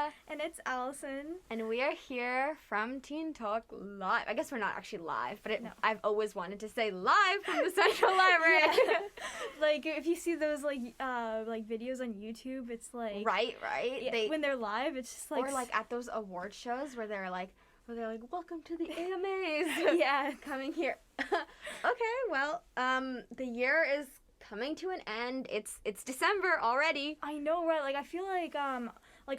Alisha. And it's Alison. And we are here from Teen Talk Live. I guess we're not actually live, but No. I've always wanted to say live from the Central Library. Yeah. Like, if you see those, like videos on YouTube, it's like... Right. Yeah, when they're live, it's just like... Or, like, at those award shows where they're like, welcome to the AMAs. Yeah. Coming here. Okay, well, the year is coming to an end. It's December already. I know, right? Like, I feel like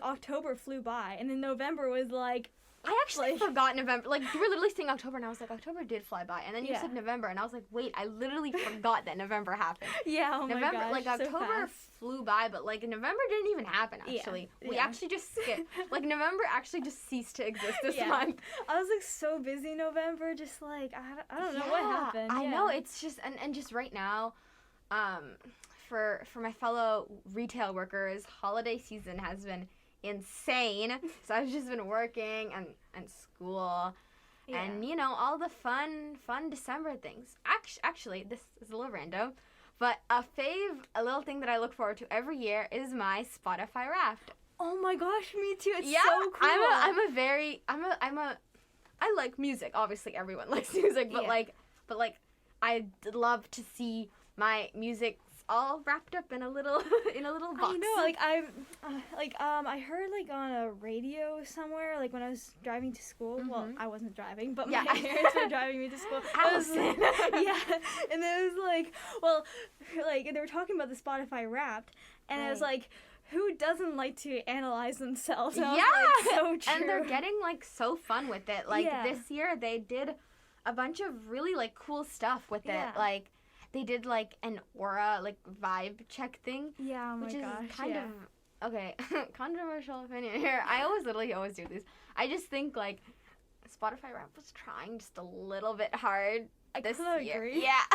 October flew by, and then November was like... I actually forgot November. Like, you were literally saying October, and I was like, October did fly by. And then you said November, and I was like, wait, I literally forgot that November happened. Yeah, oh November, my gosh, like, October flew by, but, like, November didn't even happen, actually. Yeah. We actually just skipped. Like, November actually just ceased to exist this month. I was, like, so busy November, just, like, I don't know what happened. I know, it's just, and just right now, for my fellow retail workers, holiday season has been insane. So I've just been working and school and, you know, all the fun December things. Actually, this is a little random, but a little thing that I look forward to every year is my Spotify Wrapped. Oh my gosh, me too. It's so cool. I like music. Obviously, everyone likes music, but like I'd love to see my music all wrapped up in a little box. I know, I heard, like, on a radio somewhere, like, when I was driving to school. Well, I wasn't driving, but my parents were driving me to school. Alison. Yeah, and it was like, well, like, they were talking about the Spotify Wrapped, and it was like, who doesn't like to analyze themselves? And I was like, so true. And they're getting, like, so fun with it. Like, this year they did a bunch of really, like, cool stuff with it. Like, they did, like, an aura, like, vibe check thing. Yeah, oh my gosh. Which is kind of, okay, controversial opinion here. I always do these. I just think, like, Spotify Wrapped was trying just a little bit hard this year. Agree. Yeah.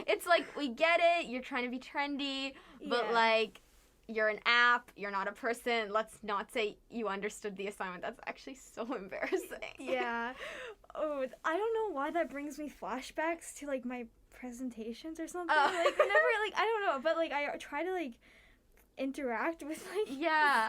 It's like, we get it, you're trying to be trendy, but, like, you're an app, you're not a person. Let's not say you understood the assignment. That's actually so embarrassing. Yeah. Oh, I don't know why that brings me flashbacks to, like, my presentations or something. Like, whenever, like, I don't know, but, like, I try to, like, interact with, like,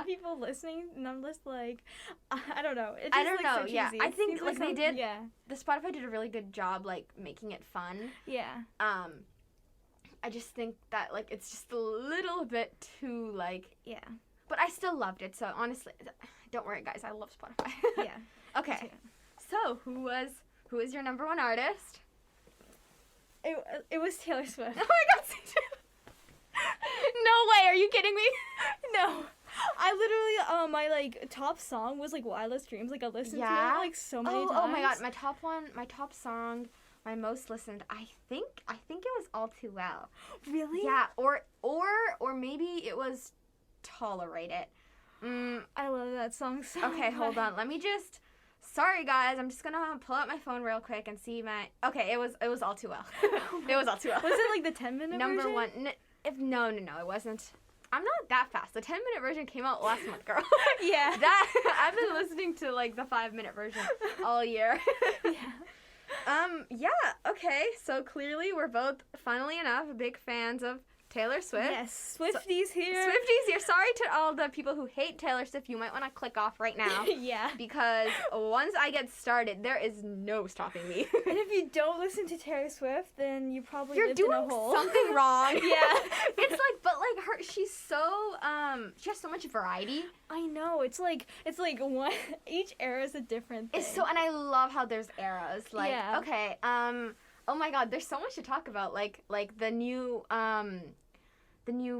people listening, and I'm just like, I don't know. It just, I don't know, so cheesy. I think, like, they did, the Spotify did a really good job, like, making it fun. Yeah. I just think that, like, it's just a little bit too, like... Yeah. But I still loved it, so honestly, don't worry, guys, I love Spotify. Yeah. Okay. So, who is your number one artist? It was Taylor Swift. Oh my god, no way, are you kidding me? No. I literally, my, like, top song was, like, Wildest Dreams. Like, I listened to it, like, so many times. Oh my god, my top song, my most listened, I think it was All Too Well. Really? Yeah, or maybe it was Tolerate It. I love that song so much. Okay, hold on, let me just... Sorry, guys. I'm just gonna pull out my phone real quick and see my... Okay, it was All Too Well. It was All Too Well. Was it, like, the 10-minute Number version? one. No, it wasn't. I'm not that fast. The 10-minute version came out last month, girl. Yeah. I've been listening to, like, the 5-minute version all year. Yeah. Okay, so clearly we're both, funnily enough, big fans of Taylor Swift. Yes, Swifties here. Swifties here. Sorry to all the people who hate Taylor Swift. You might want to click off right now. Yeah. Because once I get started, there is no stopping me. And if you don't listen to Taylor Swift, then you probably lived in a hole. You're doing something wrong. Yeah. It's like, but like she's so, she has so much variety. I know. It's like one, each era is a different thing. And I love how there's eras. Like, okay, oh my god, there's so much to talk about. Like the new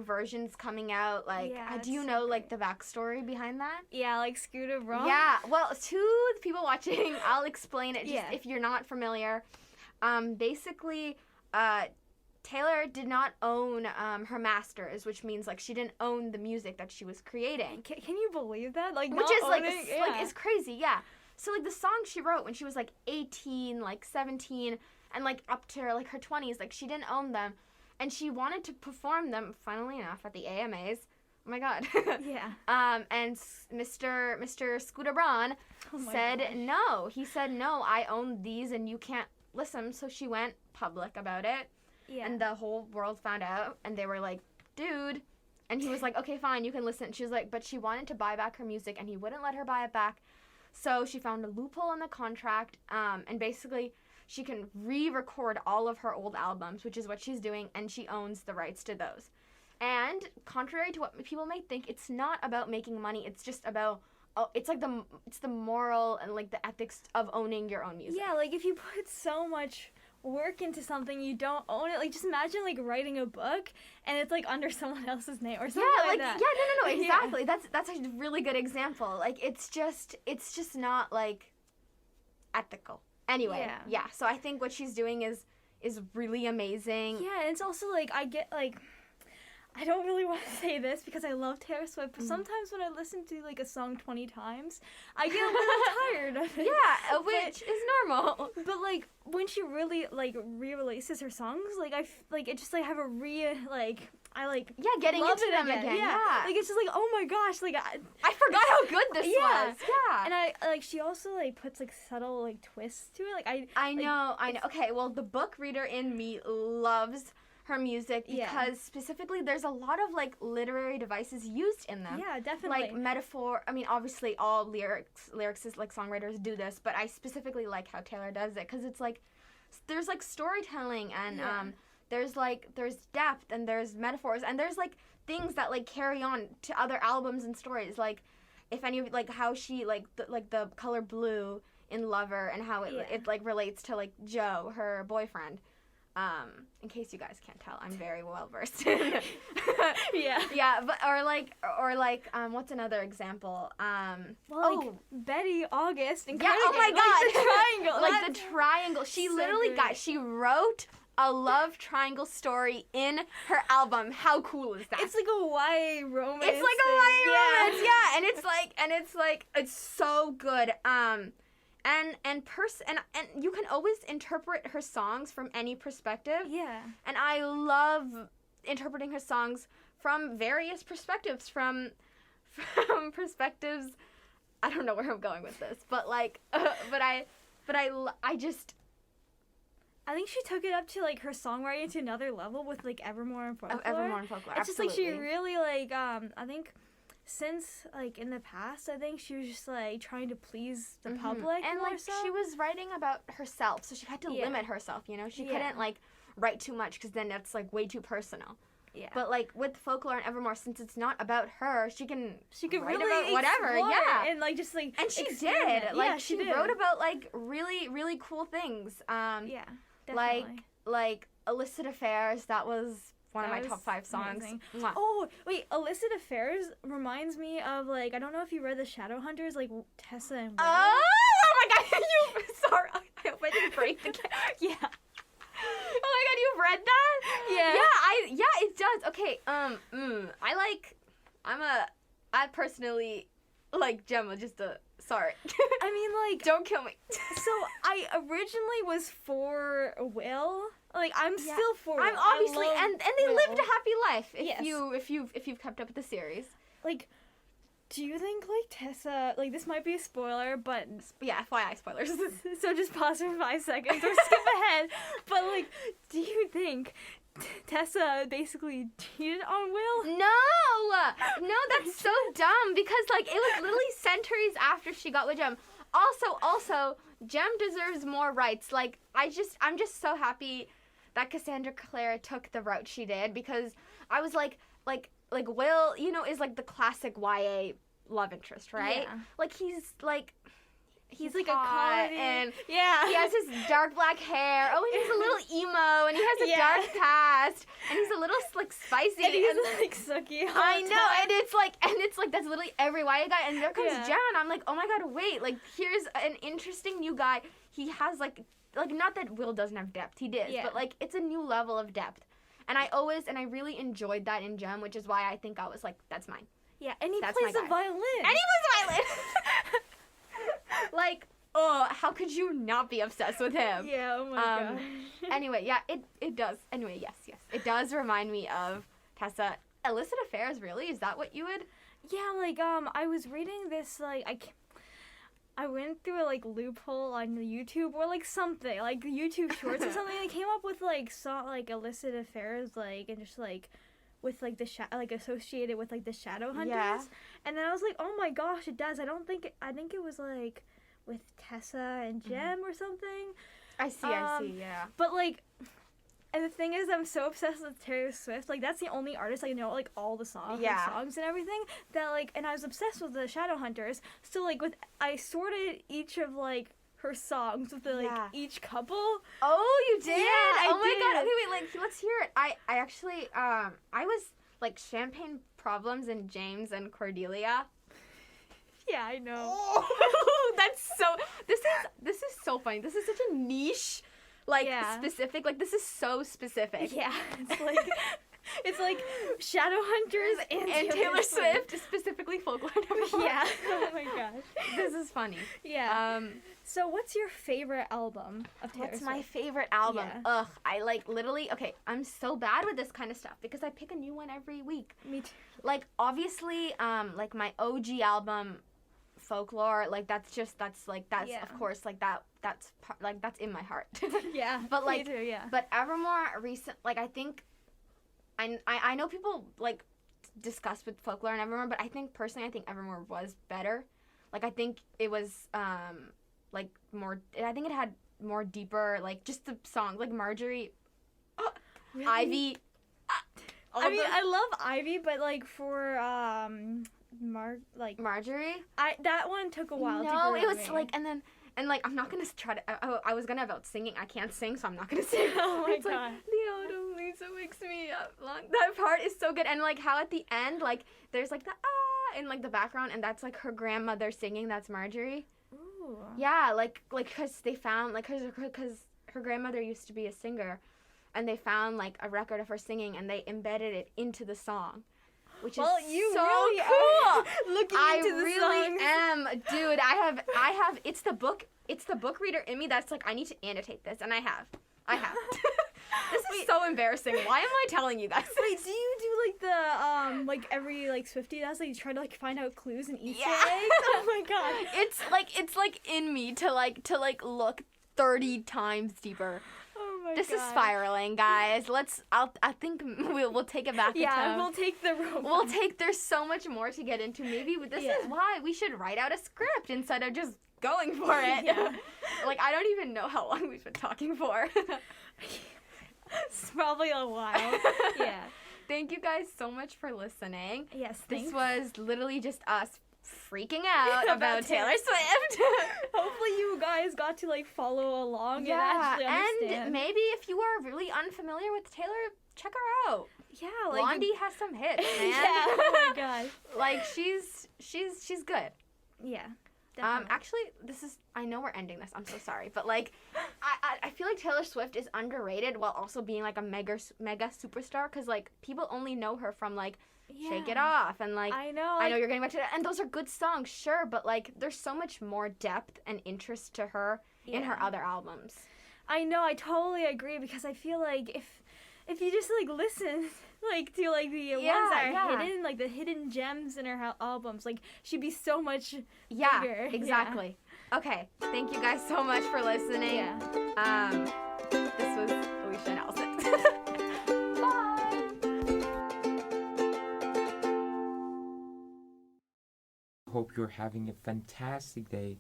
versions coming out. Like, do you know like the backstory behind that? Yeah, like Scooter Braun. Yeah. Well, to the people watching, I'll explain it. Just if you're not familiar. Basically, Taylor did not own her masters, which means like she didn't own the music that she was creating. Can you believe that? Like, which is like it's crazy. Yeah. So like the songs she wrote when she was like 18, like 17. And, like, up to, like, her 20s, like, she didn't own them. And she wanted to perform them, funnily enough, at the AMAs. Oh, my God. Yeah. And Mr. Scooter Braun said no. He said, no, I own these and you can't listen. So she went public about it. Yeah. And the whole world found out. And they were like, dude, And he was like, okay, fine, you can listen. She was like, but she wanted to buy back her music, and he wouldn't let her buy it back. So she found a loophole in the contract, and basically she can re-record all of her old albums, which is what she's doing, and she owns the rights to those. And contrary to what people may think, it's not about making money. It's just about, it's the moral and like the ethics of owning your own music. Yeah, like if you put so much work into something, you don't own it. Like just imagine like writing a book and it's like under someone else's name or something like that. Yeah, no, exactly. Yeah. That's a really good example. Like it's just not like ethical. Anyway, yeah. So I think what she's doing is really amazing. Yeah, and it's also like I get like, I don't really want to say this because I love Taylor Swift, but sometimes when I listen to like a song 20 times, I get a little tired of it. Yeah, which is normal. But like when she really like re-releases her songs, like it just like have a getting into them again. Yeah. Like it's just like, oh my gosh, like I forgot how good this was. Yeah. And I like she also like puts like subtle like twists to it. Like I know. Okay, well the book reader in me loves her music because specifically there's a lot of like literary devices used in them. Yeah, definitely. Like metaphor. I mean, obviously all lyricists like songwriters do this, but I specifically like how Taylor does it because it's like there's like storytelling and there's depth and there's metaphors and there's like things that like carry on to other albums and stories. Like if any of like how she like the color blue in Lover and how it like relates to like Joe, her boyfriend. In case you guys can't tell, I'm very well versed. Yeah, but or like what's another example? Betty, August, and yeah. Oh my God, like the triangle. Like the triangle. She so literally she wrote a love triangle story in her album. How cool is that? It's like a YA romance. It's like a YA romance, yeah. And it's like it's so good. And you can always interpret her songs from any perspective. Yeah. And I love interpreting her songs from various perspectives, from perspectives. I don't know where I'm going with this, but like, I just. I think she took it up to like her songwriting to another level with like Evermore and Folklore. Evermore and Folklore. It's just like she really like I think. Since, like, in the past, I think she was just, like, trying to please the public and, more like, so. she was writing about herself, so she had to limit herself, you know? She couldn't, like, write too much, because then that's, like, way too personal. Yeah. But, like, with Folklore and Evermore, since it's not about her, she can write really about whatever, and, like, just, like, and she experiment. did. Like, she wrote about, like, really, really cool things. Yeah, definitely. Like, Illicit Affairs, that was one of my top 5 songs. Oh, wait, Illicit Affairs reminds me of, like, I don't know if you read The Shadowhunters, like, Tessa and Will. Oh my God, sorry, I hope I didn't break the Yeah. Oh my God, you read that? Yeah, it does. Okay, I personally like Gemma, sorry. I mean, like, don't kill me. So, I originally was for Will. Like, I'm still for I'm obviously, and they Will. lived a happy life. If you've kept up with the series. Like, do you think, like, Tessa, like, this might be a spoiler, but... Yeah, FYI spoilers. So just pause for 5 seconds or skip ahead. But, like, do you think Tessa basically cheated on Will? No, that's so dumb because, like, it was literally centuries after she got with Jem. Also, Jem deserves more rights. Like, I'm just so happy that Cassandra Clare took the route she did because I was like Will, you know, is like the classic YA love interest, right? Yeah. Like he's like a hot comedy. And he yeah. has his dark black hair. Oh, and he's a little emo and he has a dark past and he's a little like spicy and he's like sucky. I know, and it's like that's literally every YA guy. And there comes Jen. I'm like, oh my God, wait, like here's an interesting new guy. He has like not that Will doesn't have depth, he did, but like it's a new level of depth. And I really enjoyed that in Jem, which is why I think I was like, that's mine. Yeah, and he plays the violin. And he plays violin. Like, oh, how could you not be obsessed with him? Yeah, oh my God. Anyway, yeah, it does. Anyway, yes. It does remind me of Tessa. Illicit Affairs, really? Is that what you would? Yeah, like, I was reading this, like, I went through a, like, loophole on YouTube or, like, something, like, YouTube Shorts or something, and I came up with, like, illicit affairs, like, and just, like, with like the like associated with like the Shadowhunters. Yeah. And then I was like, oh my gosh, it does. I think it was like with Tessa and Jem or something. I see, yeah. But like, and the thing is, I'm so obsessed with Taylor Swift. Like, that's the only artist I know, like, all the songs, Yeah. like, songs and everything. That, like, and I was obsessed with the Shadowhunters. So, like, I sorted each of, like, her songs with, the, like, each couple. Oh, you did? Yeah, I oh my did. god. Okay, wait, like, let's hear it. I actually, I was, like, Champagne Problems and James and Cordelia. Yeah, I know. Oh, that's so, this is so funny. This is such a niche, like, specific, like, this is so specific. Yeah, it's like Shadowhunters and Taylor Swift. Specifically folklore. Yeah. Oh my gosh. This is funny. Yeah. So what's your favorite album of Taylor Swift? What's my favorite album? Yeah. Ugh, I like literally, okay, I'm so bad with this kind of stuff because I pick a new one every week. Me too. Like, obviously, like my OG album, Folklore, like that's of course, like that's in my heart. Yeah. But like, me too, yeah. But Evermore like I think, I know people like discuss with Folklore and Evermore, but I think Evermore was better. Like I think it was like more. I think it had more deeper, like just the song, like Marjorie, Really? Ivy. I love Ivy, but like for Marjorie. That one took a while. No, to it was me. like and like I'm not gonna try to. I was gonna about singing. I can't sing, so I'm not gonna sing. Oh my it's god. Like, the autumn leaves wakes me up. That part is so good, and like how at the end, like there's like the in like the background, and that's like her grandmother singing. That's Marjorie. Ooh. Yeah, like because they found like because her grandmother used to be a singer, and they found like a record of her singing, and they embedded it into the song. Which is you so really cool. Are looking into the really songs. am, dude. I have. It's the book reader in me that's like I need to annotate this, and I have. This is so embarrassing. Why am I telling you guys? Wait, do you do like the like every like Swiftie does? Like you try to like find out clues and Easter eggs? Oh my god. It's like in me to look 30 times deeper. Oh my god. This is spiraling, guys. I think we'll take it back. Yeah, we'll take the rope. There's so much more to get into. Maybe this is why we should write out a script instead of just going for it. Yeah. Like, I don't even know how long we've been talking for. It's probably a while. Yeah. Thank you guys so much for listening. Yes, This was literally just us freaking out about Taylor Swift. Hopefully you guys got to like follow along and actually understand. And maybe if you are really unfamiliar with Taylor, check her out. Yeah, like Blondie has some hits, man. Yeah, oh my god. Like she's good. Yeah. Definitely. Actually, I know we're ending this. I'm so sorry, but like, I feel like Taylor Swift is underrated while also being like a mega superstar because like people only know her from like Shake It Off and like I know you're getting back to that, and those are good songs, sure, but like there's so much more depth and interest to her in her other albums. I know, I totally agree because I feel like if you just like listen like to like the ones that are hidden, like the hidden gems in her albums, like she'd be so much bigger. Exactly. Yeah. Okay, thank you guys so much for listening. Yeah. This was Alisha and Alison. Hope you're having a fantastic day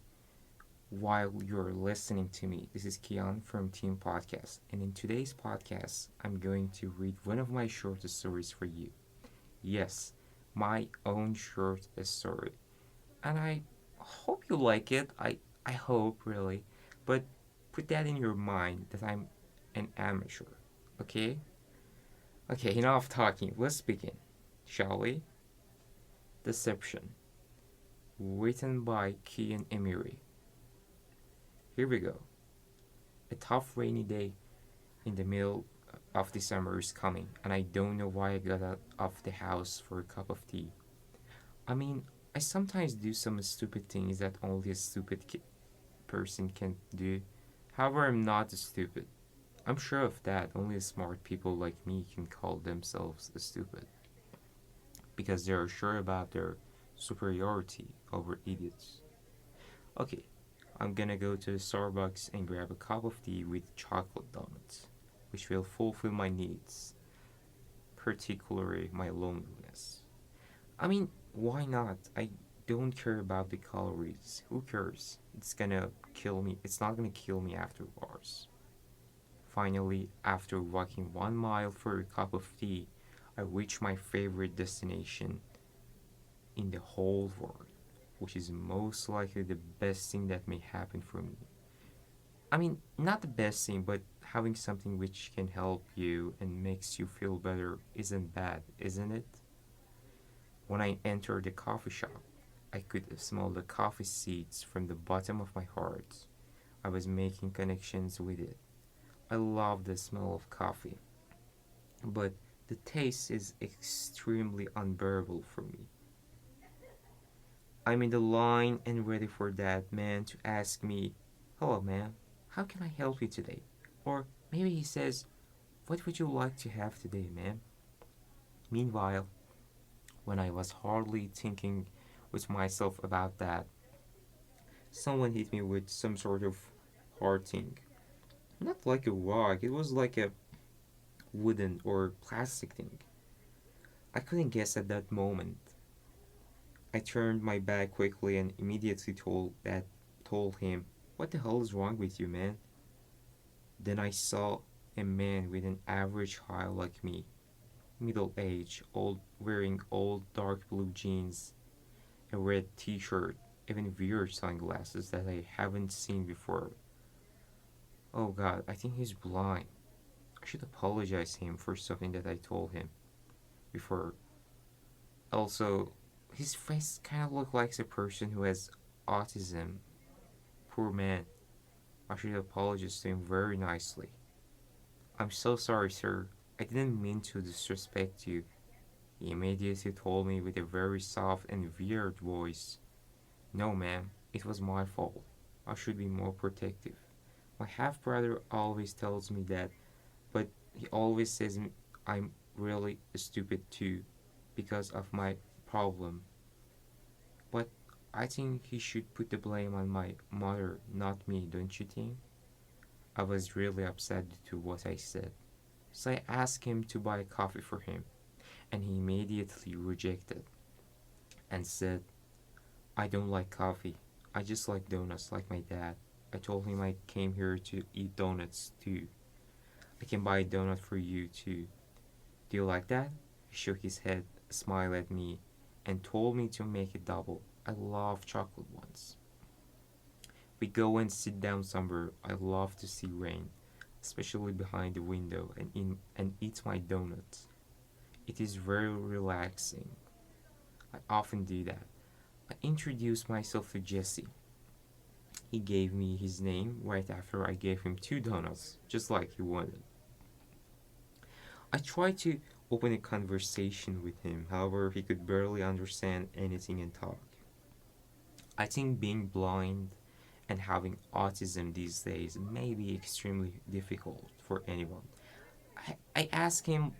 while you're listening to me. This is Kian from Team Podcast, and in today's podcast, I'm going to read one of my shortest stories for you. Yes, my own short story. And I hope you like it. I hope, really. But put that in your mind that I'm an amateur, okay? Okay, enough talking. Let's begin, shall we? Deception. Written by Kian Emiry. Here we go. A tough rainy day in the middle of December is coming, and I don't know why I got out of the house for a cup of tea. I mean, I sometimes do some stupid things that only a stupid person can do. However, I'm not stupid. I'm sure of that. Only smart people like me can call themselves stupid, because they are sure about their superiority over idiots. Okay, I'm gonna go to the Starbucks and grab a cup of tea with chocolate donuts, which will fulfill my needs particularly my loneliness. I mean, why not? I don't care about the calories. Who cares? It's gonna kill me. It's not gonna kill me afterwards. Finally, after walking 1 mile for a cup of tea, I reached my favorite destination in the whole world, which is most likely the best thing that may happen for me. I mean, not the best thing, but having something which can help you and makes you feel better isn't bad, isn't it? When I entered the coffee shop, I could smell the coffee seeds from the bottom of my heart. I was making connections with it. I love the smell of coffee, but the taste is extremely unbearable for me. I'm in the line and ready for that man to ask me, "Hello, ma'am, how can I help you today?" Or maybe he says, "What would you like to have today, ma'am?" Meanwhile, when I was hardly thinking with myself about that, someone hit me with some sort of hard thing. Not like a rock, it was like a wooden or plastic thing. I couldn't guess at that moment. I turned my back quickly and immediately told him, "What the hell is wrong with you, man?" Then I saw a man with an average height like me, middle age, old, wearing old dark blue jeans, a red t-shirt, even weird sunglasses that I haven't seen before. Oh god, I think he's blind. I should apologize to him for something that I told him before. Also, his face kind of looked like a person who has autism. Poor man. I should apologize to him very nicely. "I'm so sorry, sir. I didn't mean to disrespect you," he immediately told me with a very soft and weird voice. "No, ma'am, it was my fault. I should be more protective. My half brother always tells me that, but he always says I'm really stupid too because of my problem. But I think he should put the blame on my mother, not me, don't you think?" I was really upset to what I said. So I asked him to buy coffee for him, and he immediately rejected and said, "I don't like coffee. I just like donuts like my dad." I told him I came here to eat donuts too. "I can buy a donut for you too. Do you like that?" He shook his head, smiled at me, and told me to make it double. I love chocolate ones. We go and sit down somewhere. I love to see rain, especially behind the window, and eat my donuts. It is very relaxing. I often do that. I introduced myself to Jesse. He gave me his name right after I gave him 2 donuts, just like he wanted. I tried to open a conversation with him, however, he could barely understand anything and talk. I think being blind and having autism these days may be extremely difficult for anyone. I asked him,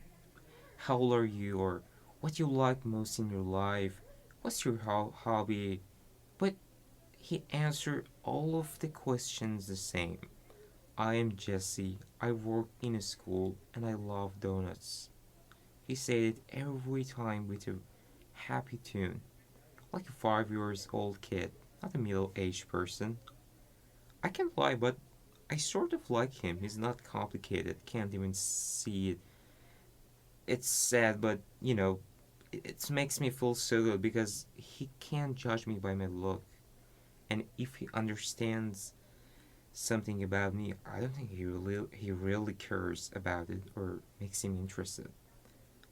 "How old are you?" or "What you like most in your life? What's your hobby?" But he answered all of the questions the same. "I am Jesse. I work in a school and I love donuts." He said it every time with a happy tune, like a 5 years old kid, not a middle aged person. I can't lie, but I sort of like him. He's not complicated, can't even see it. It's sad, but it makes me feel so good because he can't judge me by my look. And if he understands something about me, I don't think he really cares about it or makes him interested.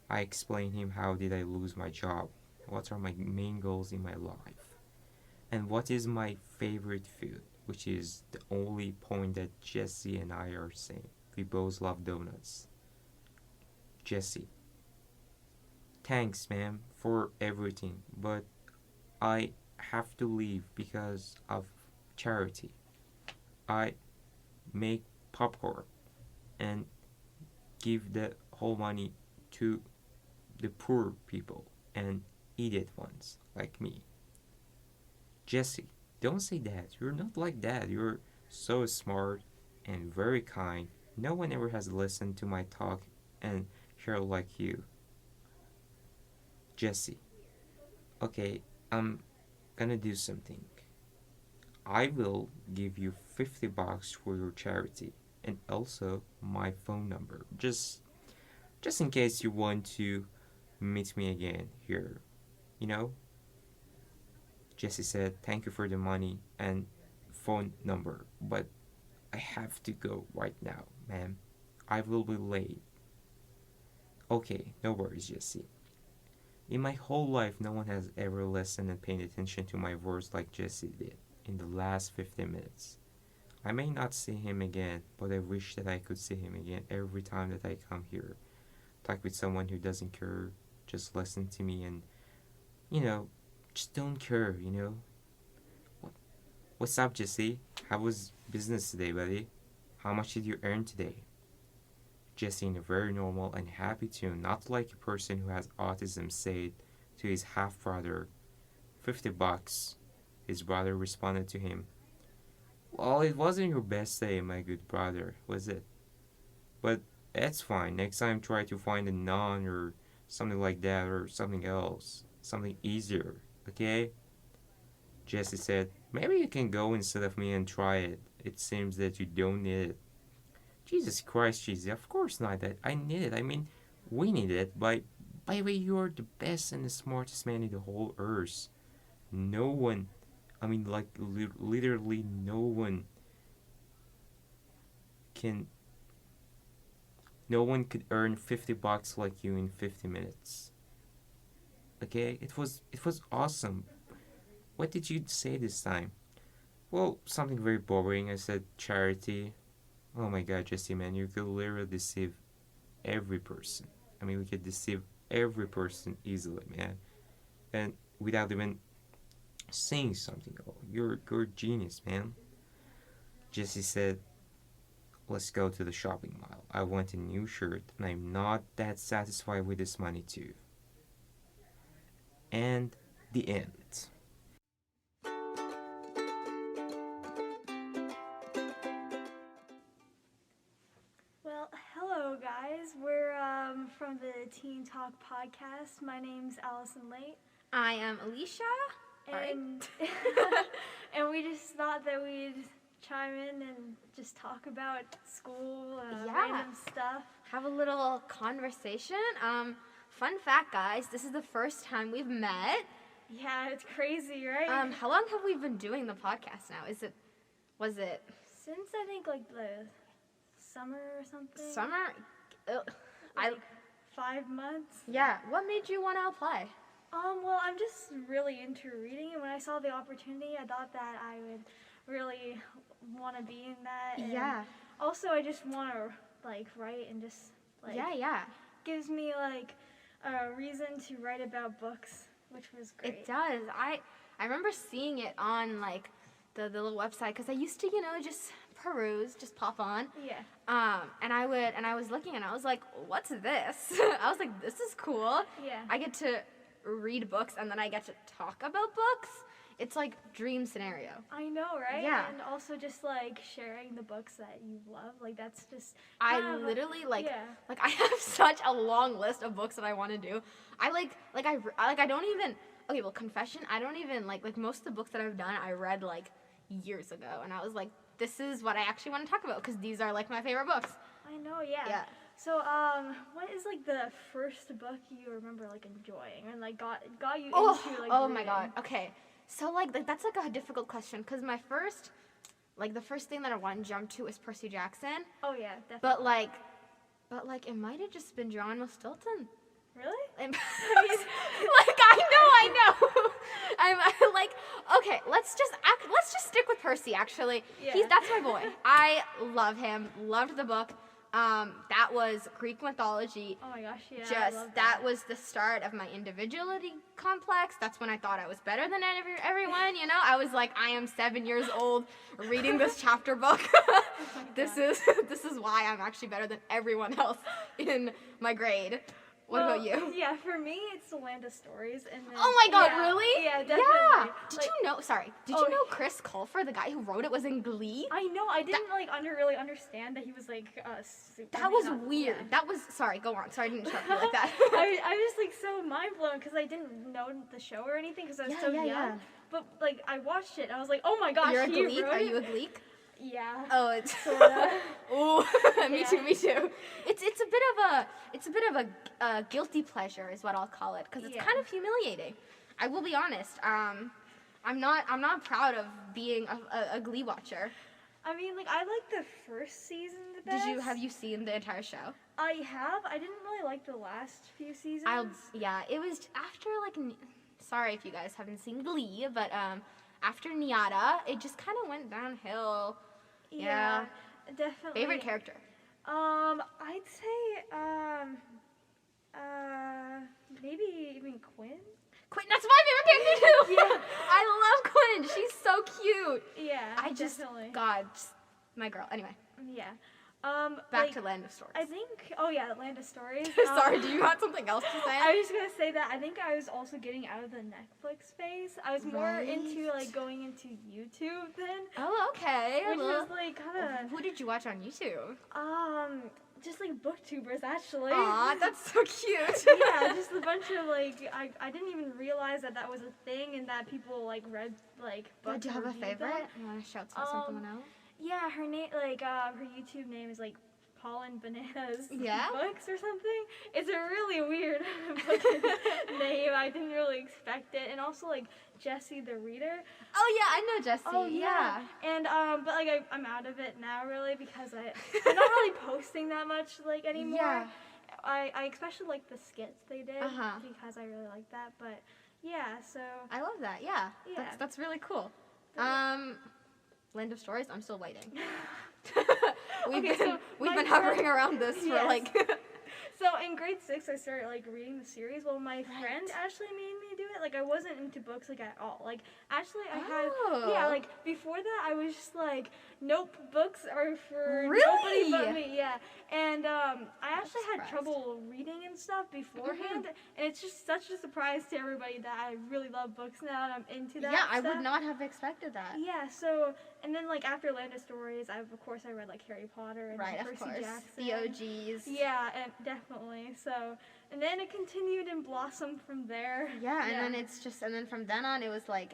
I explain him how did I lose my job, what are my main goals in my life, and what is my favorite food, which is the only point that Jesse and I are saying. We both love donuts. Jesse: "Thanks, ma'am, for everything, but I have to leave because of charity. I make popcorn and give the whole money to the poor people and eat it once, like me." "Jesse, don't say that. You're not like that. You're so smart and very kind. No one ever has listened to my talk and share like you. Jesse, okay, I'm gonna do something. I will give you $50 for your charity and also my phone number. Just in case you want to meet me again here. You know? Jesse said, thank you for the money and phone number, but I have to go right now, ma'am. I will be late. Okay, no worries, Jesse. In my whole life, no one has ever listened and paid attention to my words like Jesse did in the last 15 minutes. I may not see him again, but I wish that I could see him again every time that I come here. Talk with someone who doesn't care, just listen to me and, just don't care, What's up, Jesse? How was business today, buddy? How much did you earn today? Jesse, in a very normal and happy tone, not like a person who has autism, said to his half-brother, $50. His brother responded to him, well, it wasn't your best day, my good brother, was it? But that's fine. Next time try to find a non or something like that or something else. Something easier, okay? Jesse said, maybe you can go instead of me and try it. It seems that you don't need it. Jesus Christ, Jesse, of course not that. I need it. I mean, we need it. By the way, you're the best and the smartest man in the whole earth. No one, literally no one could earn $50 like you in 50 minutes. Okay? It was awesome. What did you say this time? Well, something very boring. I said charity. Oh my god, Jesse, man, you could literally deceive every person. We could deceive every person easily, man. And without even saying something. Oh, you're a genius, man. Jesse said, let's go to the shopping mall. I want a new shirt, and I'm not that satisfied with this money too. And the end. Well, hello guys. We're from the Teen Talk podcast. My name's Alison and I am Alisha. And and we just thought that we'd chime in and just talk about school, random stuff. Have a little conversation. Fun fact, guys, this is the first time we've met. Yeah, it's crazy, right? How long have we been doing the podcast now? Was it since I think like the summer or something? Summer? 5 months. Yeah. What made you want to apply? Well, I'm just really into reading, and when I saw the opportunity, I thought that I would really want to be in that. And yeah. Also, I just want to write and just yeah. Gives me a reason to write about books, which was great. It does. I remember seeing it on the little website because I used to just peruse, just pop on. Yeah. And I was looking and I was like, what's this? I was like, this is cool. Yeah. I get to read books and then I get to talk about books. It's like dream scenario. I know, right? Yeah. And also just sharing the books that you love. That's just I literally I have such a long list of books that I want to do. I don't even, okay, well, confession, I don't even like most of the books that I've done I read years ago, and I was like, this is what I actually want to talk about because these are my favorite books. I know, yeah. Yeah. So, what is the first book you remember enjoying and got you into oh my reading? god. Okay. So that's a difficult question because my first the first thing that I want to jump to is Percy Jackson. Oh yeah, definitely. But it might have just been John Stilton. Really? I know. I'm okay, let's just stick with Percy actually. Yeah. That's my boy. I love him. Loved the book. That was Greek mythology. Oh my gosh, yeah. I love that was the start of my individuality complex. That's when I thought I was better than everyone, I was I am 7 years old reading this chapter book. This is why I'm actually better than everyone else in my grade. What about you? Yeah, for me, it's the Land of Stories. And then, Oh my god, yeah, really? Yeah, definitely. Yeah. Did Like, you know, sorry, did you know Chris Colfer, the guy who wrote it, was in Glee? I know, I didn't really understand that he was like super. That was weird. Yeah. That was, sorry, go on. Sorry, I didn't interrupt you like that. I was just like so mind blown because I didn't know the show or anything because I was so young. Yeah. But like I watched it and I was like, oh my gosh, You're a he Gleek? wrote Are it? you a Gleek? Yeah. Oh, it's Sorta. Ooh, me Yeah. too, me too. It's a bit of a guilty pleasure is what I'll call it because it's kind of humiliating. I will be honest. I'm not proud of being a Glee watcher. I mean, like I like the first season the best. Have you seen the entire show? I have. I didn't really like the last few seasons. It was after like sorry if you guys haven't seen Glee, but after Nyada, it just kind of went downhill. Yeah, definitely. Favorite character? I'd say maybe even Quinn. Quinn, that's my favorite character too. Yeah. I love Quinn. She's so cute. Yeah, definitely. God, my girl. Anyway, Yeah. back to Land of Stories. I think. Oh yeah, Land of Stories. Sorry, do you have something else to say? I was just gonna say that I think I was also getting out of the Netflix space. I was more into like going into YouTube then. Oh, okay. Which was like kind of. Who did you watch on YouTube? Just like booktubers actually. Aw, that's so cute. Yeah, just a bunch of like I didn't even realize that was a thing and that people like read like books. Do you have a favorite? Them. You want to shout someone out? Yeah, her name her YouTube name is like Pollen Bananas Books or something. It's a really weird name. I didn't really expect it. And also like Jessie the Reader. Oh yeah, I know Jessie. Oh yeah. And but like I'm out of it now really because I'm not really posting that much like anymore. Yeah. I especially like the skits they did because I really like that. But yeah, so I love that. Yeah. Yeah. That's really cool. Land of Stories, I'm still waiting. We've been hovering around this for like. So in grade 6, I started like reading the series. Well, my friend actually made me do it. Like I wasn't into books like at all. Like actually, I had like before that, I was just like, nope, books are for nobody but me. Yeah, and I actually had trouble reading and stuff beforehand, and it's just such a surprise to everybody that I really love books now and I'm into that. Yeah, stuff. I would not have expected that. Yeah, so and then like after Land of Stories, I read like Harry Potter and Percy Jackson. The OGs. Yeah, and definitely. So, and then it continued and blossomed from there. Yeah, and then from then on, it was like,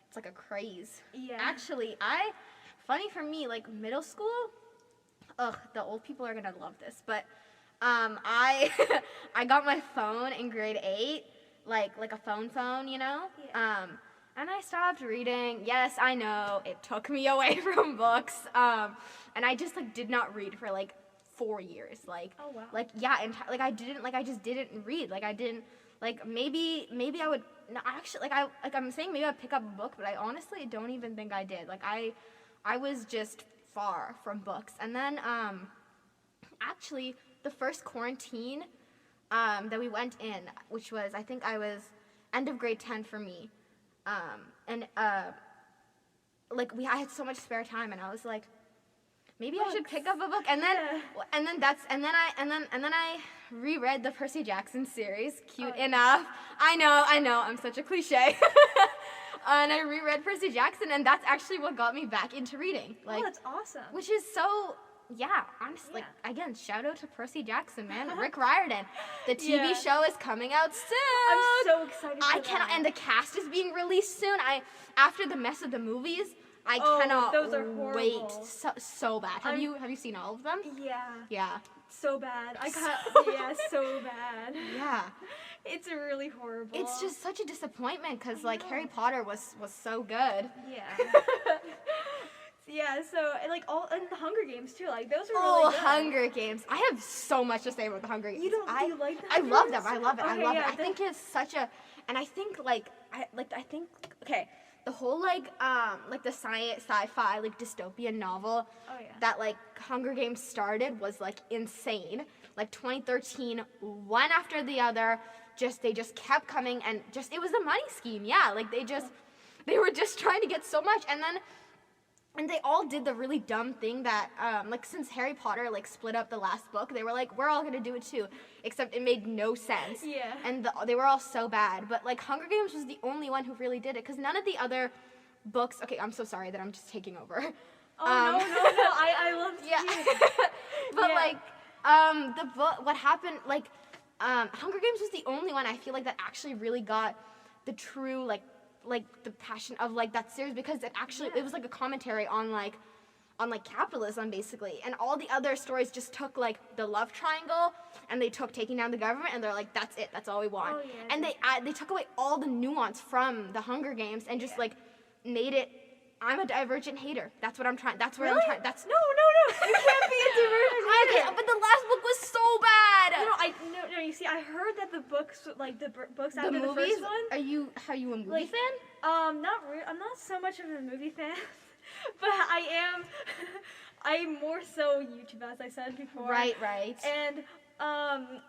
it's like a craze. Yeah. Actually, funny for me, like middle school, the old people are gonna love this, but I got my phone in grade 8, like a phone, you know? Yeah. And I stopped reading. Yes, I know, it took me away from books. And I just like did not read for like 4 years. Like, oh wow. Like yeah, I just didn't read. Like I didn't like maybe I would no, actually I'm saying maybe I'd pick up a book, but I honestly don't even think I did. Like I was just far from books. And then actually the first quarantine that we went in, which was I think I was end of grade 10 for me. I had so much spare time, and I was like, maybe I should pick up a book. And then I reread the Percy Jackson series. Cute enough. I know. I'm such a cliche. And I reread Percy Jackson, and that's actually what got me back into reading. Like, that's awesome. Which is so. Yeah, honestly, like, again, shout out to Percy Jackson, man. Rick Riordan. The TV show is coming out soon. I'm so excited for that. And the cast is being released soon. After the mess of the movies, I cannot those are horrible. wait. So bad. Have you seen all of them? Yeah. Yeah. So bad. So bad. Yeah. It's really horrible. It's just such a disappointment because like Harry Potter was so good. Yeah. Yeah, so and the Hunger Games too, like those were really good. Hunger Games! I have so much to say about the Hunger Games. Do you like them? I love them. I love it. Okay, I love it. I think it's such a, and I think the whole the sci-fi like dystopian novel that like Hunger Games started was like insane. Like 2013, one after the other, they just kept coming and it was a money scheme. Yeah, like they were just trying to get so much, and then And they all did the really dumb thing that, like, since Harry Potter, like, split up the last book, they were like, we're all gonna do it too. Except it made no sense. Yeah. And they were all so bad. But, like, Hunger Games was the only one who really did it. Because none of the other books... Okay, I'm so sorry that I'm just taking over. Oh, no. I love to Yeah. hear. But, Yeah. like, the book... What happened, like, Hunger Games was the only one I feel like that actually really got the true, like the passion of like that series, because it actually it was like a commentary on like capitalism basically, and all the other stories just took like the love triangle and they took taking down the government and they're like, that's it, that's all we want. Oh, yeah, And they took away all the nuance from the Hunger Games and just like made it, I'm a divergent hater. That's what I'm trying. That's where Really? I'm trying. That's No. You can't be a divergent hater. okay, but the last book was so bad. No. You see, I heard that the books, like the books The after the movies. first one. Are you a movie Like, fan? I'm not so much of a movie fan, but I'm more so YouTube, as I said before. Right. And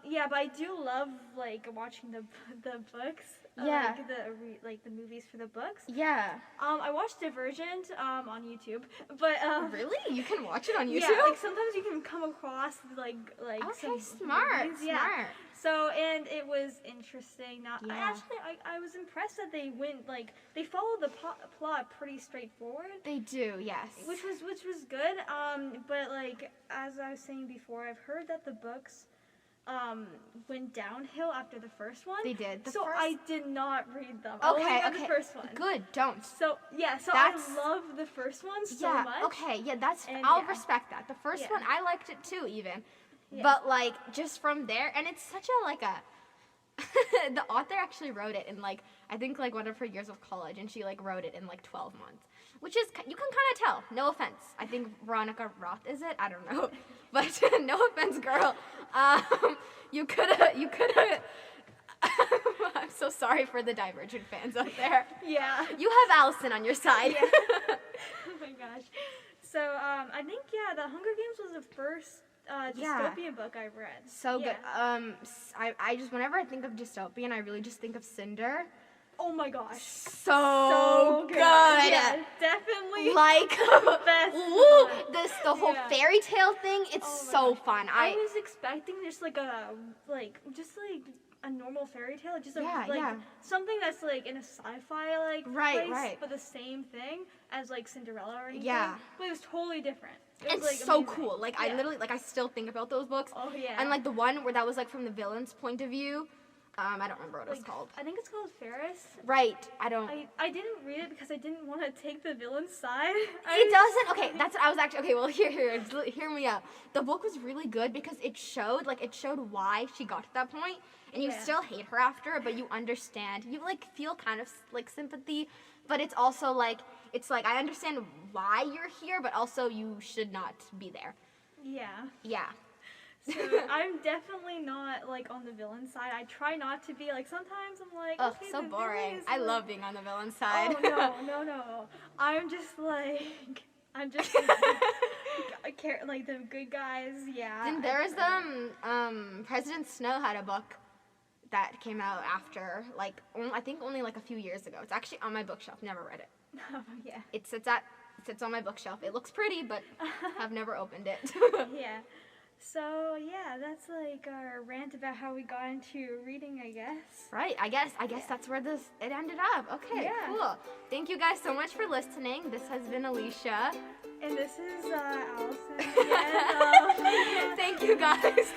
yeah, but I do love like watching the books. Yeah. Like the movies for the books. Yeah. I watched Divergent on YouTube, but Really? You can watch it on YouTube? yeah, like sometimes you can come across like Okay, some smart. movies, yeah. Smart. So, and it was interesting. Yeah. I was impressed that they went like they followed the plot pretty straightforward, They do, yes. which was good. But like as I was saying before, I've heard that the books went downhill after the first one. They did. So I did not read them. Okay, I only read okay. the first one. Good, don't. So yeah, That's- I love the first one so Yeah, much. okay, yeah, that's, And I'll yeah. respect that. The first Yeah. one, I liked it too, even. Yeah. But, like, just from there, and it's such a, like, the author actually wrote it in, like, I think, like, one of her years of college, and she, like, wrote it in, like, 12 months. Which is, you can kind of tell, no offense. I think Veronica Roth is it? I don't know. But, no offense, girl. You could've, I'm so sorry for the Divergent fans out there. Yeah. You have Alison on your side. Yeah. Oh my gosh. So I think the Hunger Games was the first dystopian book I read. So Yeah. good. I just, whenever I think of dystopian, I really just think of Cinder. Oh my gosh. So good. Yeah, definitely. Like, the best woo, one. the whole Yeah. fairy tale thing, it's Oh my so gosh. fun. I was expecting just like a normal fairy tale, just Yeah. something that's like in a sci-fi like Right, place, right. but the same thing as like Cinderella or anything. Yeah. But it was totally different. It It's was, like, so amazing. cool. Like, Yeah. I literally, like, I still think about those books. Oh yeah. And, like, the one where that was, like, from the villain's point of view, I don't remember what it was called. I think it's called Ferris. Right, I don't... I didn't read it because I didn't want to take the villain's side. It doesn't. Okay, that's what I was actually. Okay, well, hear me out. The book was really good because it showed why she got to that point, and you Yeah. still hate her after, but you understand. You like feel kind of like sympathy, but it's also like I understand why you're here, but also you should not be there. Yeah. Yeah. So I'm definitely not like on the villain side. I try not to be. Like sometimes I'm like, Ugh, okay, so the boring. villain is, I like- love being on the villain side. Oh no. I'm just like like the good guys. Yeah. And there's President Snow had a book that came out after, like, I think only like a few years ago. It's actually on my bookshelf. Never read it. Yeah. It sits on my bookshelf. It looks pretty, but I've never opened it. Yeah. So yeah, that's like our rant about how we got into reading, I guess. Right. I guess that's where it ended up. Okay. Yeah. Cool. Thank you guys so much for listening. This has been Alicia. And this is Alison again. Thank you guys.